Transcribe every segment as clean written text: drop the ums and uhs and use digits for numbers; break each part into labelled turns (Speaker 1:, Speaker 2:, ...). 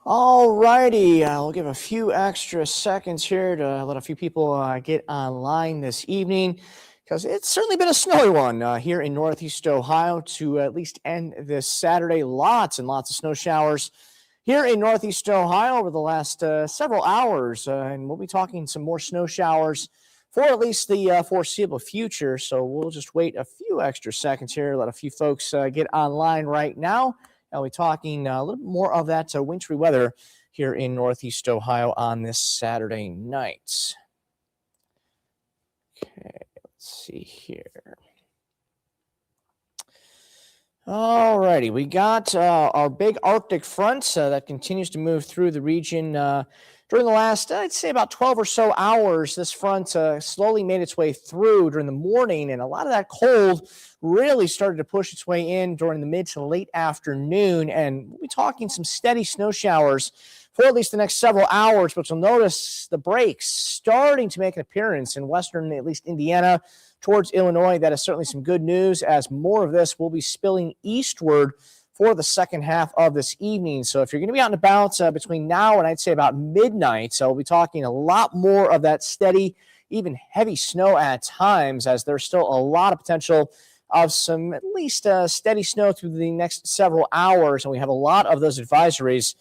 Speaker 1: All righty, we'll give a few extra seconds here to let a few people get online this evening because it's certainly been a snowy one here in Northeast Ohio to at least end this Saturday. Lots and lots of snow showers here in Northeast Ohio over the last several hours, and we'll be talking some more snow showers for at least the foreseeable future. So we'll just wait a few extra seconds here, let a few folks get online right now. I'll be talking a little bit more of that wintry weather here in Northeast Ohio on this Saturday night. Okay, let's see here. All righty, we got our big Arctic front that continues to move through the region during the last, I'd say, about 12 or so hours. This front slowly made its way through during the morning, and a lot of that cold really started to push its way in during the mid to late afternoon, and we'll be talking some steady snow showers for at least the next several hours, but you'll notice the breaks starting to make an appearance in western, at least Indiana, towards Illinois. That is certainly some good news, as more of this will be spilling eastward for the second half of this evening. So if you're going to be out and about between now and I'd say about midnight, so we'll be talking a lot more of that steady, even heavy snow at times, as there's still a lot of potential of some at least steady snow through the next several hours. And we have a lot of those advisories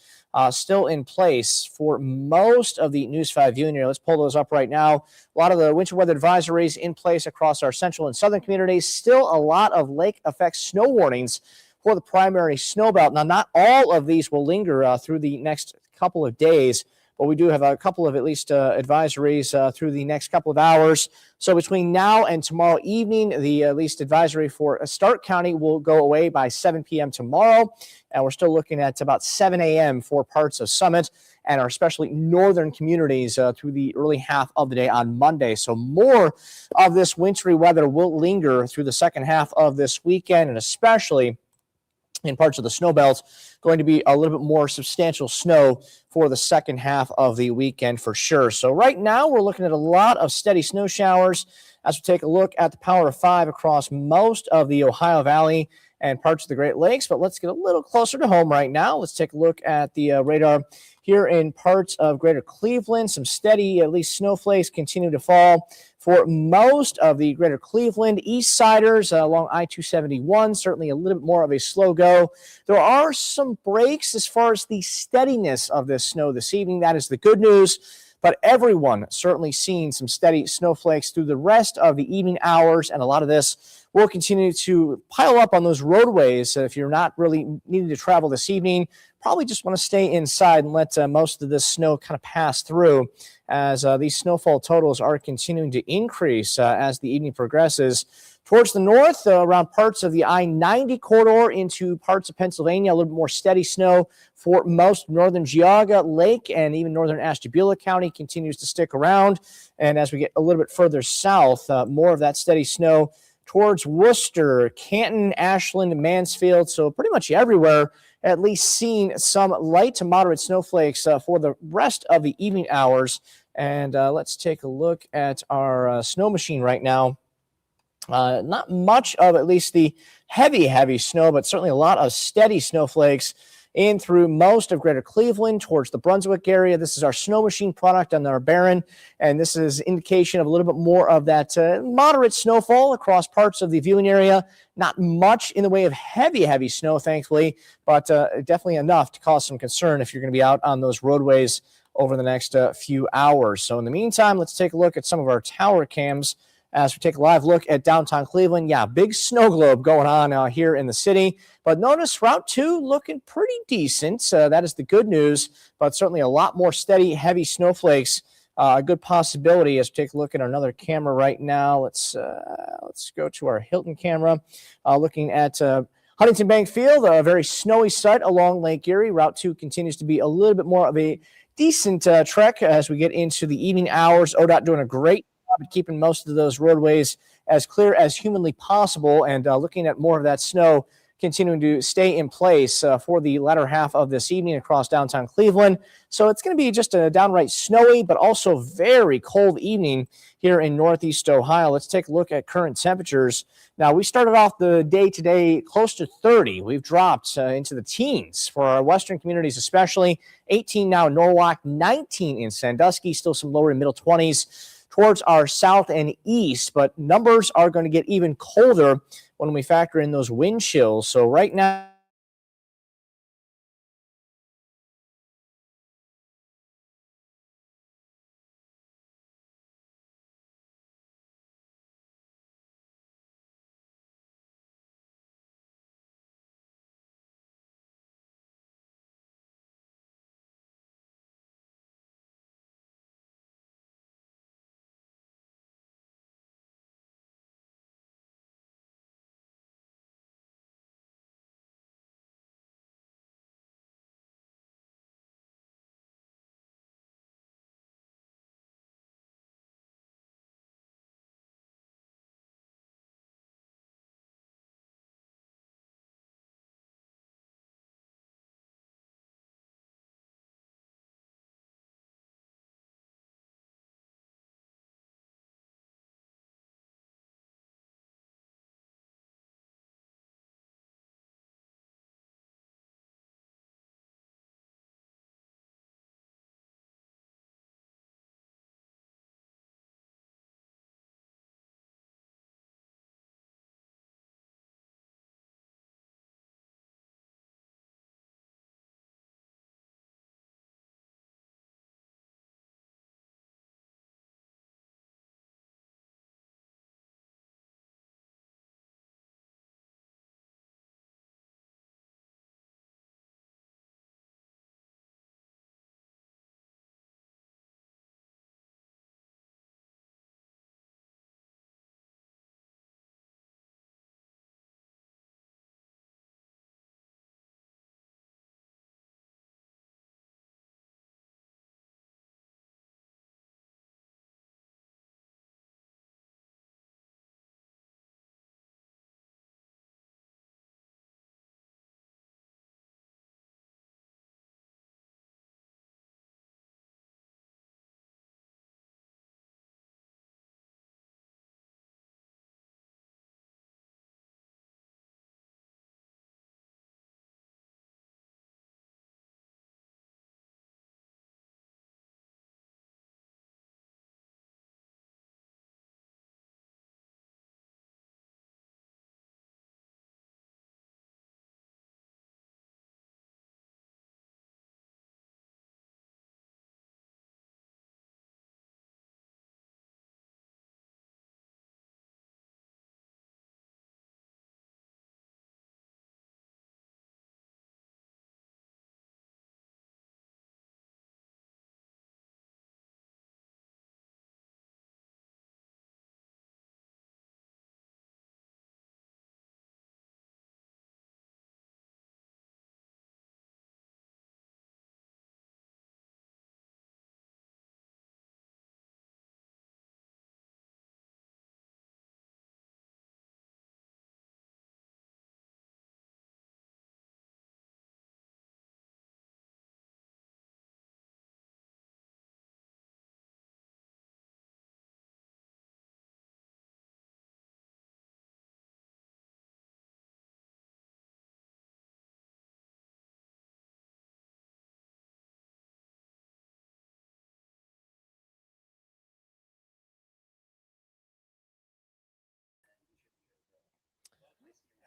Speaker 1: still in place for most of the News 5 viewing area. Let's pull those up right now. A lot of the winter weather advisories in place across our central and southern communities. Still a lot of lake effect snow warnings for the primary snow belt. Now, not all of these will linger through the next couple of days, but we do have a couple of at least advisories through the next couple of hours. So between now and tomorrow evening, the at least advisory for Stark County will go away by 7 p.m. tomorrow. And we're still looking at about 7 a.m. for parts of Summit and our especially northern communities through the early half of the day on Monday. So more of this wintry weather will linger through the second half of this weekend, and especially in parts of the snow belt, going to be a little bit more substantial snow for the second half of the weekend for sure. So right now we're looking at a lot of steady snow showers as we take a look at the power of 5 across most of the Ohio Valley and parts of the Great Lakes. But let's get a little closer to home right now. Let's take a look at the radar here in parts of greater Cleveland. Some steady, at least snowflakes continue to fall for most of the greater Cleveland. East Siders along I-271, certainly a little bit more of a slow go. There are some breaks as far as the steadiness of this snow this evening. That is the good news. But everyone certainly seeing some steady snowflakes through the rest of the evening hours, and a lot of this will continue to pile up on those roadways. If you're not really needing to travel this evening, probably just want to stay inside and let most of this snow kind of pass through, as these snowfall totals are continuing to increase as the evening progresses. Towards the north, around parts of the I-90 corridor into parts of Pennsylvania, a little bit more steady snow for most northern Geauga, Lake, and even northern Ashtabula County continues to stick around. And as we get a little bit further south, more of that steady snow towards Worcester, Canton, Ashland, Mansfield. So pretty much everywhere, at least seeing some light to moderate snowflakes for the rest of the evening hours. And let's take a look at our snow machine right now. Not much of at least the heavy snow, but certainly a lot of steady snowflakes in through most of greater Cleveland towards the Brunswick area. This is our snow machine product on our Barron, and this is indication of a little bit more of that moderate snowfall across parts of the viewing area. Not much in the way of heavy snow, thankfully, but definitely enough to cause some concern if you're going to be out on those roadways over the next few hours. So in the meantime, let's take a look at some of our tower cams as we take a live look at downtown Cleveland. Yeah, big snow globe going on here in the city. But notice Route 2 looking pretty decent. That is the good news, but certainly a lot more steady, heavy snowflakes. A good possibility as we take a look at another camera right now. Let's go to our Hilton camera. Looking at Huntington Bank Field, a very snowy site along Lake Erie. Route 2 continues to be a little bit more of a decent trek as we get into the evening hours. ODOT doing a great keeping most of those roadways as clear as humanly possible, and looking at more of that snow continuing to stay in place for the latter half of this evening across downtown Cleveland. So it's going to be just a downright snowy, but also very cold evening here in Northeast Ohio. Let's take a look at current temperatures. Now, we started off the day today close to 30. We've dropped into the teens for our western communities, especially 18 now in Norwalk, 19 in Sandusky, still some lower to middle 20s towards our south and east, but numbers are going to get even colder when we factor in those wind chills. So right now,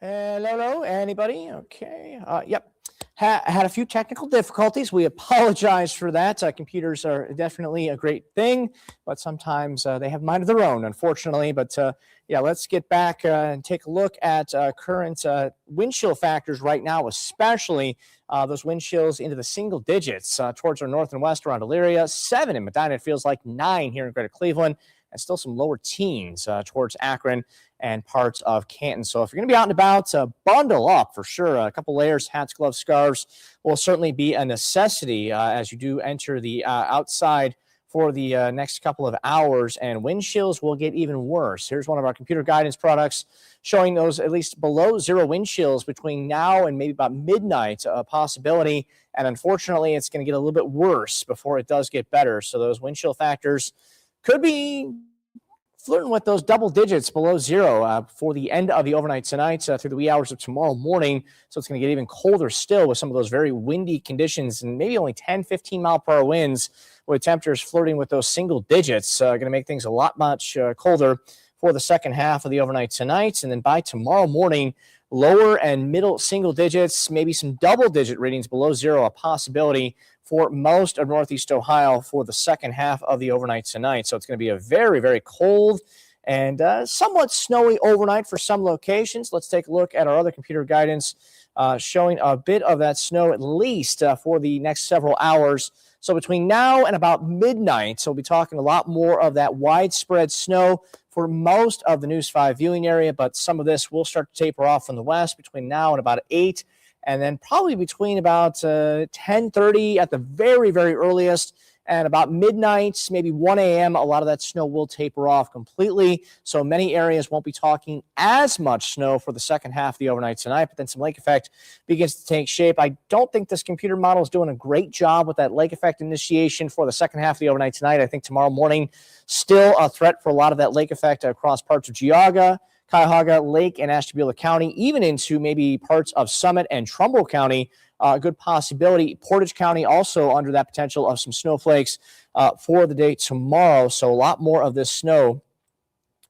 Speaker 1: hello, anybody? Okay. Yep. Had a few technical difficulties. We apologize for that. Computers are definitely a great thing, but sometimes they have mind of their own, unfortunately. But yeah, let's get back and take a look at current wind chill factors right now, especially those wind chills into the single digits towards our north and west around Elyria. 7 in Medina. It feels like 9 here in Greater Cleveland, and still some lower teens towards Akron and parts of Canton. So if you're going to be out and about, bundle up for sure. A couple layers, hats, gloves, scarves will certainly be a necessity as you do enter the outside for the next couple of hours, and wind chills will get even worse. Here's one of our computer guidance products showing those at least below zero wind chills between now and maybe about midnight, a possibility. And unfortunately, it's going to get a little bit worse before it does get better. So those wind chill factors could be flirting with those double digits below zero for the end of the overnight tonight through the wee hours of tomorrow morning. So it's going to get even colder still with some of those very windy conditions and maybe only 10, 15 mile per hour winds with temperatures flirting with those single digits. Going to make things a lot much colder for the second half of the overnight tonight. And then by tomorrow morning, lower and middle single digits, maybe some double digit readings below zero, a possibility for most of Northeast Ohio for the second half of the overnight tonight. So it's going to be a very, very cold and somewhat snowy overnight for some locations. Let's take a look at our other computer guidance showing a bit of that snow at least for the next several hours. So between now and about midnight, so we'll be talking a lot more of that widespread snow for most of the News 5 viewing area, but some of this will start to taper off from the west between now and about 8, and then probably between about 10:30 at the very, very earliest, and about midnight, maybe 1 a.m., a lot of that snow will taper off completely. So many areas won't be talking as much snow for the second half of the overnight tonight, but then some lake effect begins to take shape. I don't think this computer model is doing a great job with that lake effect initiation for the second half of the overnight tonight. I think tomorrow morning, still a threat for a lot of that lake effect across parts of Geauga, Cuyahoga, Lake, and Ashtabula County, even into maybe parts of Summit and Trumbull County. A good possibility. Portage County also under that potential of some snowflakes for the day tomorrow. So a lot more of this snow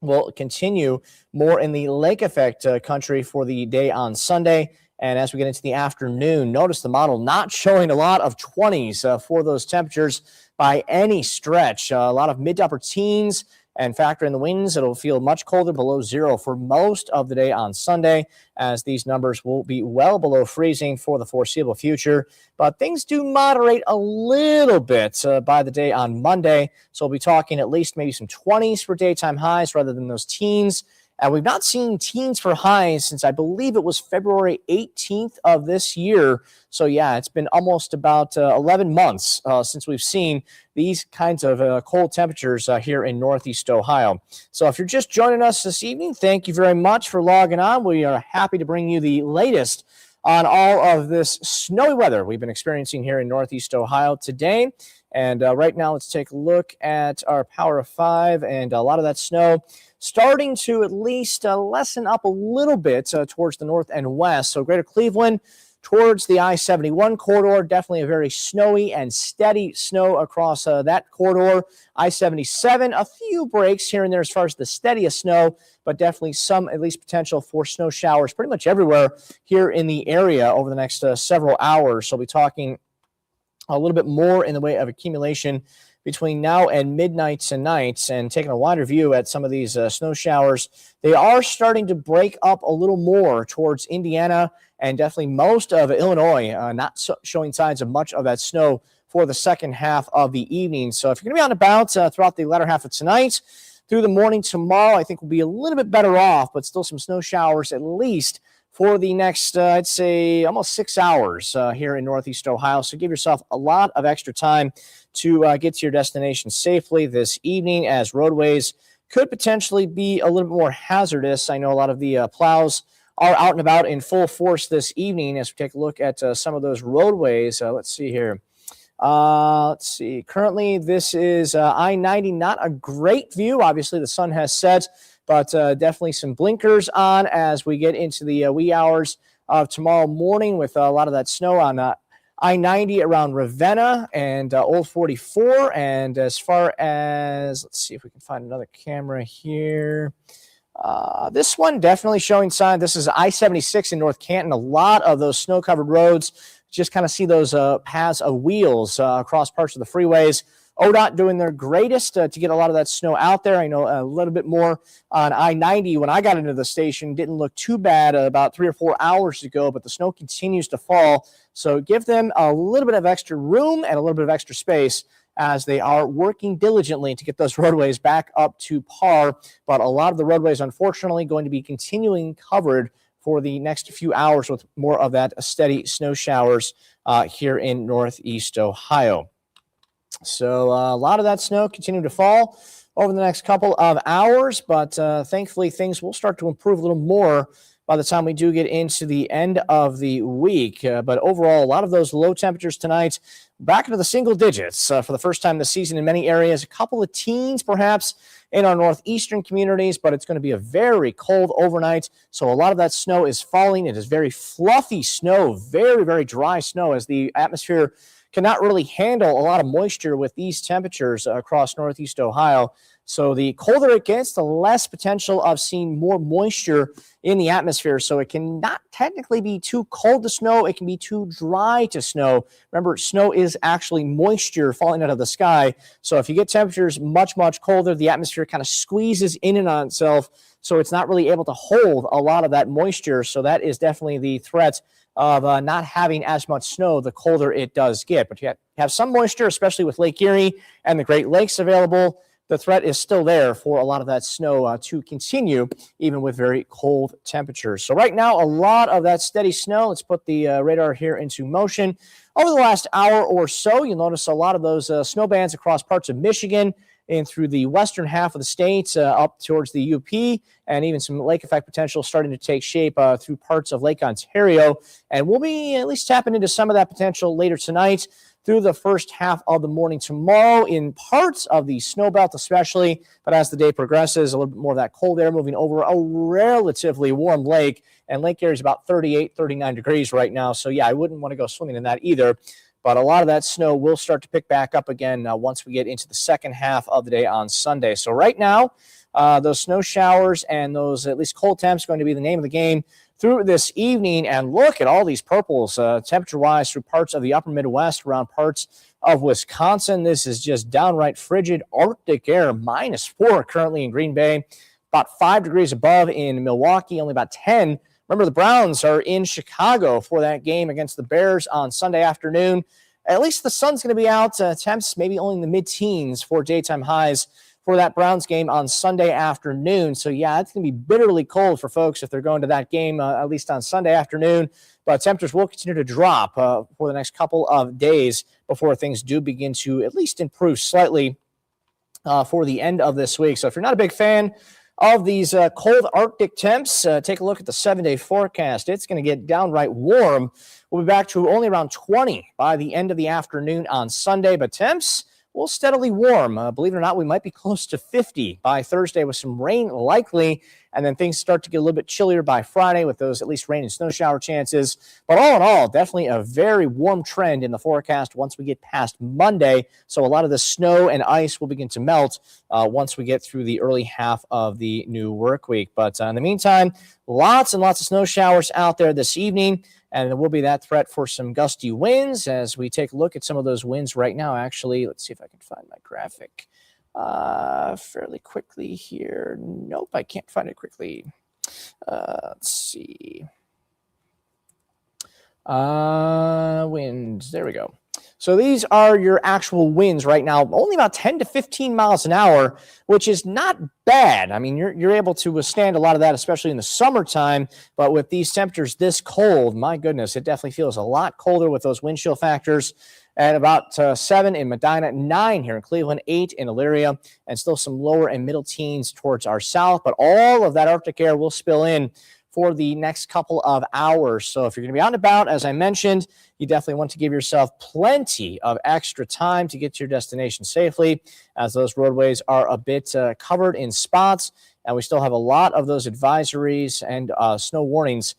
Speaker 1: will continue more in the lake effect country for the day on Sunday. And as we get into the afternoon, notice the model not showing a lot of 20s for those temperatures by any stretch. A lot of mid to upper teens. And factor in the winds, it'll feel much colder, below zero for most of the day on Sunday, as these numbers will be well below freezing for the foreseeable future. But things do moderate a little bit by the day on Monday. So we'll be talking at least maybe some 20s for daytime highs rather than those teens. And we've not seen teens for highs since I believe it was February 18th of this year. So yeah, it's been almost about 11 months since we've seen these kinds of cold temperatures here in Northeast Ohio. So if you're just joining us this evening, thank you very much for logging on. We are happy to bring you the latest on all of this snowy weather we've been experiencing here in Northeast Ohio today. And right now, let's take a look at our Power of 5 and a lot of that snow starting to at least lessen up a little bit towards the north and west. So Greater Cleveland towards the I-71 corridor, definitely a very snowy and steady snow across that corridor. I-77, a few breaks here and there as far as the steadiest snow, but definitely some at least potential for snow showers pretty much everywhere here in the area over the next several hours. So we'll be talking a little bit more in the way of accumulation between now and midnight tonight, and taking a wider view at some of these snow showers. They are starting to break up a little more towards Indiana and definitely most of Illinois, not showing signs of much of that snow for the second half of the evening. So if you're going to be on about throughout the latter half of tonight, through the morning tomorrow, I think we'll be a little bit better off, but still some snow showers at least for the next, I'd say, almost 6 hours here in Northeast Ohio. So give yourself a lot of extra time to get to your destination safely this evening, as roadways could potentially be a little bit more hazardous. I know a lot of the plows are out and about in full force this evening as we take a look at some of those roadways. Let's see here. Let's see. Currently, this is I-90, not a great view. Obviously, the sun has set, but definitely some blinkers on as we get into the wee hours of tomorrow morning with a lot of that snow on I-90 around Ravenna and Old 44. And as far as, let's see if we can find another camera here. This one definitely showing sign. This is I-76 in North Canton. A lot of those snow-covered roads, just kind of see those paths of wheels across parts of the freeways. ODOT doing their greatest to get a lot of that snow out there. I know a little bit more on I-90 when I got into the station. Didn't look too bad about 3 or 4 hours ago, but the snow continues to fall. So give them a little bit of extra room and a little bit of extra space as they are working diligently to get those roadways back up to par. But a lot of the roadways, unfortunately, going to be continuing covered for the next few hours with more of that steady snow showers here in Northeast Ohio. So a lot of that snow continuing to fall over the next couple of hours, but thankfully things will start to improve a little more by the time we do get into the end of the week. But overall, a lot of those low temperatures tonight back into the single digits for the first time this season in many areas. A couple of teens perhaps in our northeastern communities, but it's going to be a very cold overnight. So a lot of that snow is falling. It is very fluffy snow, very, very dry snow as the atmosphere cannot really handle a lot of moisture with these temperatures across northeast Ohio. So the colder it gets, the less potential of seeing more moisture in the atmosphere. So it cannot technically be too cold to snow. It can be too dry to snow. Remember, snow is actually moisture falling out of the sky. So if you get temperatures much, much colder, the atmosphere kind of squeezes in and on itself. So it's not really able to hold a lot of that moisture. So that is definitely the threat of not having as much snow the colder it does get. But you have some moisture, especially with Lake Erie and the Great Lakes available. The threat is still there for a lot of that snow to continue, even with very cold temperatures. So right now, a lot of that steady snow. Let's put the radar here into motion. Over the last hour or so, you'll notice a lot of those snow bands across parts of Michigan and through the western half of the state up towards the UP, and even some lake effect potential starting to take shape through parts of Lake Ontario. And we'll be at least tapping into some of that potential later tonight through the first half of the morning tomorrow in parts of the snow belt especially. But as the day progresses, a little bit more of that cold air moving over a relatively warm lake. And Lake Erie is about 38, 39 degrees right now. So, yeah, I wouldn't want to go swimming in that either. But a lot of that snow will start to pick back up again once we get into the second half of the day on Sunday. So right now, those snow showers and those at least cold temps are going to be the name of the game through this evening. And look at all these purples temperature-wise through parts of the upper Midwest, around parts of Wisconsin. This is just downright frigid Arctic air, -4 currently in Green Bay, about 5 degrees above in Milwaukee, only about 10. Remember, the Browns are in Chicago for that game against the Bears on Sunday afternoon. At least the sun's going to be out. Temps maybe only in the mid-teens for daytime highs for that Browns game on Sunday afternoon. So, yeah, it's going to be bitterly cold for folks if they're going to that game, at least on Sunday afternoon. But temperatures will continue to drop for the next couple of days before things do begin to at least improve slightly for the end of this week. So if you're not a big fan of these cold Arctic temps, take a look at the 7-day forecast. It's going to get downright warm. We'll be back to only around 20 by the end of the afternoon on Sunday, but temps will steadily warm. Believe it or not, we might be close to 50 by Thursday with some rain likely, and then things start to get a little bit chillier by Friday with those at least rain and snow shower chances. But all in all, definitely a very warm trend in the forecast once we get past Monday. So a lot of the snow and ice will begin to melt once we get through the early half of the new work week. But in the meantime, lots and lots of snow showers out there this evening. And there will be that threat for some gusty winds as we take a look at some of those winds right now. Actually, let's see if I can find my graphic fairly quickly here. Nope, I can't find it quickly. Let's see. Winds. There we go. So these are your actual winds right now, only about 10 to 15 miles an hour, which is not bad. I mean, you're able to withstand a lot of that, especially in the summertime. But with these temperatures this cold, my goodness, it definitely feels a lot colder with those wind chill factors at about 7 in Medina, 9 here in Cleveland, 8 in Elyria, and still some lower and middle teens towards our south. But all of that Arctic air will spill in for the next couple of hours. So if you're going to be out and about, as I mentioned, you definitely want to give yourself plenty of extra time to get to your destination safely, as those roadways are a bit covered in spots, and we still have a lot of those advisories and snow warnings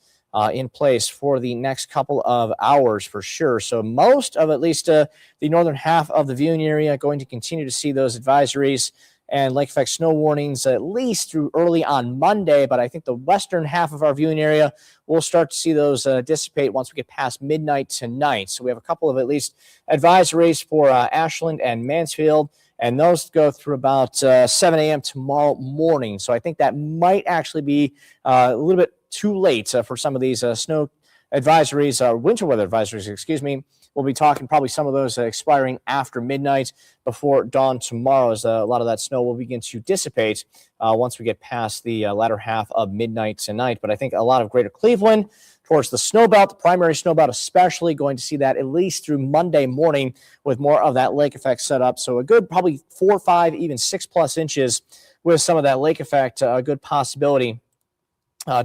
Speaker 1: in place for the next couple of hours for sure. So most of at least the northern half of the viewing area going to continue to see those advisories and lake effect snow warnings at least through early on Monday. But I think the western half of our viewing area will start to see those dissipate once we get past midnight tonight. So we have a couple of at least advisories for Ashland and Mansfield, and those go through about 7 a.m. tomorrow morning. So I think that might actually be a little bit too late for some of these snow advisories, winter weather advisories, excuse me. We'll be talking probably some of those expiring after midnight before dawn tomorrow, as a lot of that snow will begin to dissipate once we get past the latter half of midnight tonight. But I think a lot of greater Cleveland towards the snow belt, the primary snow belt especially, going to see that at least through Monday morning with more of that lake effect set up. So a good probably 4, 5, even 6+ inches with some of that lake effect, a good possibility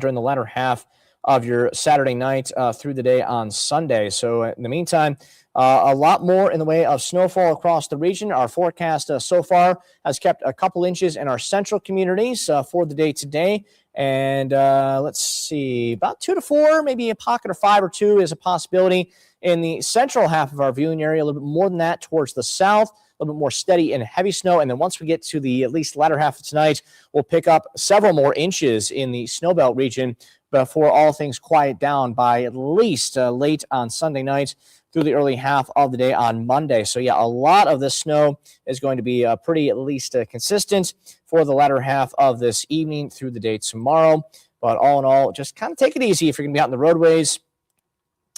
Speaker 1: during the latter half of your Saturday night through the day on Sunday. So in the meantime, a lot more in the way of snowfall across the region. Our forecast so far has kept a couple inches in our central communities for the day today. And let's see, about 2 to 4, maybe a pocket of 5 or 2 is a possibility in the central half of our viewing area, a little bit more than that towards the south, a little bit more steady and heavy snow. And then once we get to the at least latter half of tonight, we'll pick up several more inches in the snowbelt region before all things quiet down by at least late on Sunday night through the early half of the day on Monday. So yeah, a lot of this snow is going to be pretty at least consistent for the latter half of this evening through the day tomorrow. But all in all, just kind of take it easy if you're going to be out in the roadways,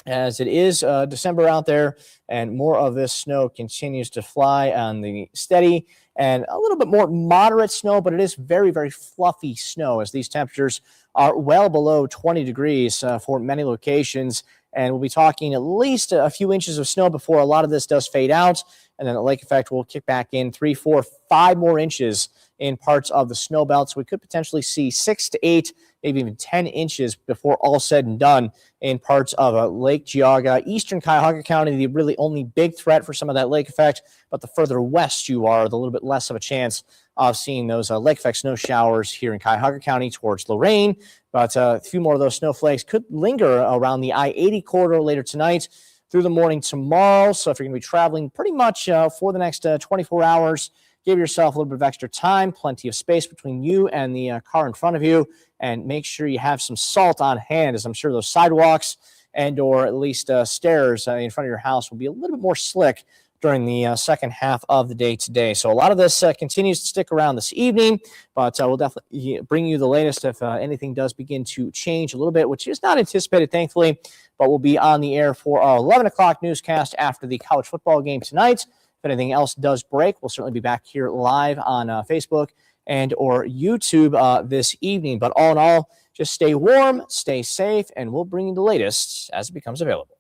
Speaker 1: as it is December out there, and more of this snow continues to fly on the steady and a little bit more moderate snow, but it is very, very fluffy snow as these temperatures are well below 20 degrees for many locations. And we'll be talking at least a few inches of snow before a lot of this does fade out. And then the lake effect will kick back in 3, 4, 5 more inches in parts of the snow belt. So we could potentially see 6 to 8, maybe even 10 inches before all said and done in parts of Lake Geauga, eastern Cuyahoga County, the really only big threat for some of that lake effect. But the further west you are, the little bit less of a chance of seeing those lake effect snow showers here in Cuyahoga County towards Lorain. But a few more of those snowflakes could linger around the I-80 corridor later tonight through the morning tomorrow. So if you're going to be traveling pretty much for the next 24 hours, give yourself a little bit of extra time, plenty of space between you and the car in front of you, and make sure you have some salt on hand, as I'm sure those sidewalks and or at least stairs in front of your house will be a little bit more slick during the second half of the day today. So a lot of this continues to stick around this evening, but we'll definitely bring you the latest if anything does begin to change a little bit, which is not anticipated, thankfully, but we'll be on the air for our 11 o'clock newscast after the college football game tonight. If anything else does break, we'll certainly be back here live on Facebook and or YouTube this evening. But all in all, just stay warm, stay safe, and we'll bring you the latest as it becomes available.